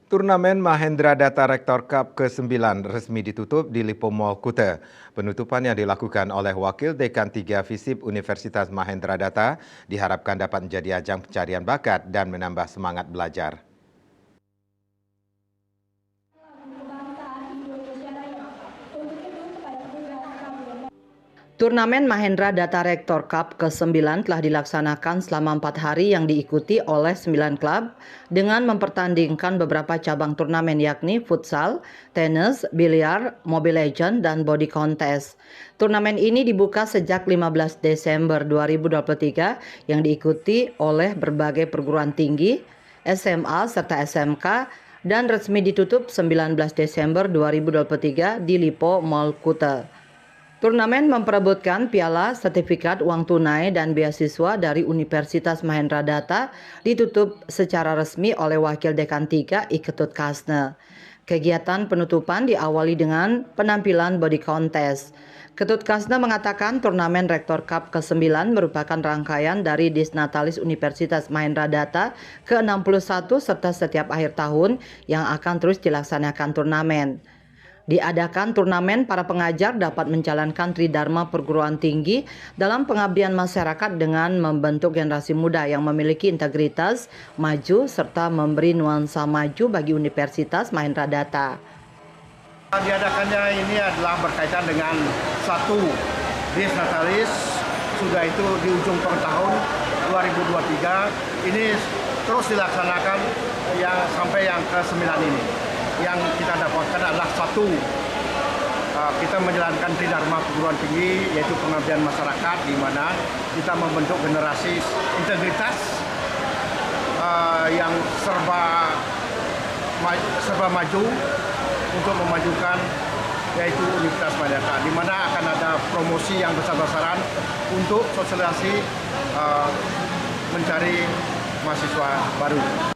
Turnamen Mahendra Data Rector Cup ke-9 resmi ditutup di Lippo Mall Kuta. Penutupan yang dilakukan oleh Wakil Dekan 3 FISIP Universitas Mahendra Data diharapkan dapat menjadi ajang pencarian bakat dan menambah semangat belajar. Turnamen Mahendra Data Rector Cup ke-9 telah dilaksanakan selama 4 hari yang diikuti oleh 9 klub dengan mempertandingkan beberapa cabang turnamen yakni futsal, tenis, biliar, Mobile Legends, dan body contest. Turnamen ini dibuka sejak 15 Desember 2023 yang diikuti oleh berbagai perguruan tinggi, SMA serta SMK dan resmi ditutup 19 Desember 2023 di Lippo Mall Kuta. Turnamen memperebutkan piala, sertifikat, uang tunai, dan beasiswa dari Universitas Mahendra Data ditutup secara resmi oleh Wakil Dekan 3 I Ketut Kasne. Kegiatan penutupan diawali dengan penampilan body contest. Ketut Kasne mengatakan turnamen Rektor Cup ke-9 merupakan rangkaian dari Disnatalis Universitas Mahendra Data ke-61 serta setiap akhir tahun yang akan terus dilaksanakan turnamen. Diadakan turnamen para pengajar dapat menjalankan tridharma perguruan tinggi dalam pengabdian masyarakat dengan membentuk generasi muda yang memiliki integritas, maju, serta memberi nuansa maju bagi Universitas Mahendra Data. Diadakannya ini adalah berkaitan dengan satu Disnatalis, sudah itu di ujung tahun 2023, ini terus dilaksanakan sampai yang ke-9 ini. Yang kita dapatkan adalah satu, kita menjalankan tridharma perguruan tinggi yaitu pengabdian masyarakat, di mana kita membentuk generasi integritas yang serba maju untuk memajukan yaitu Universitas Mahendra Data, di mana akan ada promosi yang besar-besaran untuk sosialisasi mencari mahasiswa baru.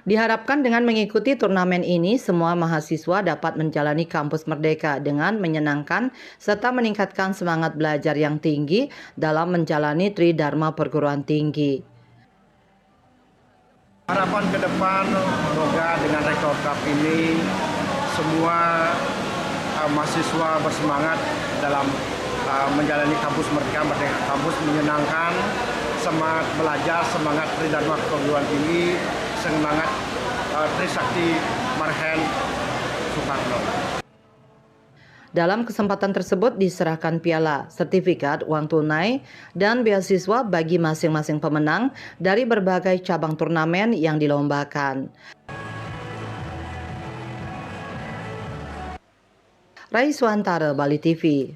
Diharapkan dengan mengikuti turnamen ini, semua mahasiswa dapat menjalani kampus merdeka dengan menyenangkan serta meningkatkan semangat belajar yang tinggi dalam menjalani tridharma perguruan tinggi. Harapan ke depan, semoga dengan Rektor Cup ini semua mahasiswa bersemangat dalam menjalani kampus merdeka kampus menyenangkan, semangat belajar, semangat tridharma perguruan tinggi, semangat Trisakti Marhen Soekarno. Dalam kesempatan tersebut diserahkan piala, sertifikat, uang tunai, dan beasiswa bagi masing-masing pemenang dari berbagai cabang turnamen yang dilombakan. Raiswantara, Bali TV.